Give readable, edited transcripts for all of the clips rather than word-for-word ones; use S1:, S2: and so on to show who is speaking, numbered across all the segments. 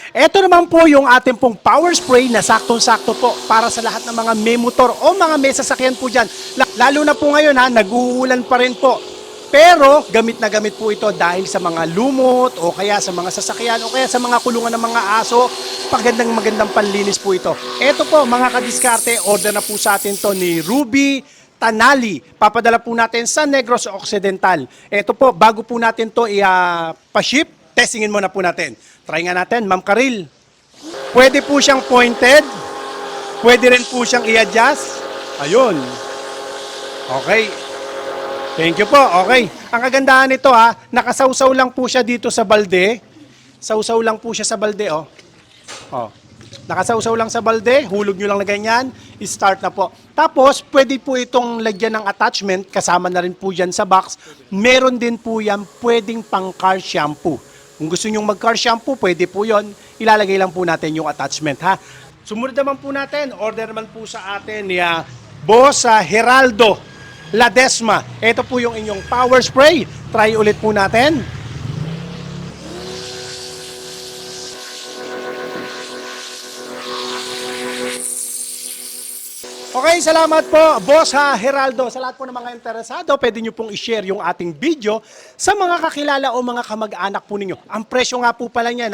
S1: Ito naman po yung ating pong power spray na saktong-sakto po para sa lahat ng mga may motor o mga may sasakyan po dyan. Lalo na po ngayon ha, nag-uulan pa rin po. Pero gamit na gamit po ito dahil sa mga lumot o kaya sa mga sasakyan o kaya sa mga kulungan ng mga aso. Magandang panlinis po ito. Ito po mga kadiskarte, order na po sa atin to ni Ruby Tanali. Papadala po natin sa Negros Occidental. Ito po, bago po natin to pa-ship, testingin muna po natin. Try nga natin, Ma'am Karil. Pwede po siyang pointed. Pwede rin po siyang i-adjust. Ayun. Okay. Thank you po. Okay. Ang kagandahan nito nakasawsaw lang po siya dito sa balde. Sawsaw lang po siya sa balde, oh. Oh. Nakasawsaw lang sa balde, hulog nyo lang na ganyan, start na po. Tapos, pwede po itong lagyan ng attachment, kasama na rin po yan sa box. Meron din po yan, pwedeng pang car shampoo. Kung gusto nyo mag-car shampoo, pwede po yon. Ilalagay lang po natin yung attachment, ha. Sumunod naman po natin, order naman po sa atin ni Boss Geraldo Ladesma. Ito po yung inyong power spray. Try ulit po natin. Okay, salamat po, Boss Geraldo. Sa lahat po ng mga interesado, pwede nyo pong i-share yung ating video sa mga kakilala o mga kamag-anak po ninyo. Ang presyo nga po pala niyan,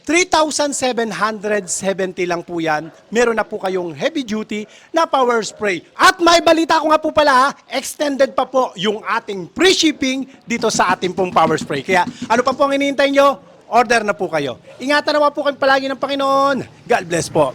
S1: 3,770 lang po yan. Meron na po kayong heavy duty na power spray. At may balita ko nga po pala, extended pa po yung ating free shipping dito sa ating pong power spray. Kaya ano pa po ang hinihintay nyo? Order na po kayo. Ingatan naman po kayo palagi ng Panginoon. God bless po.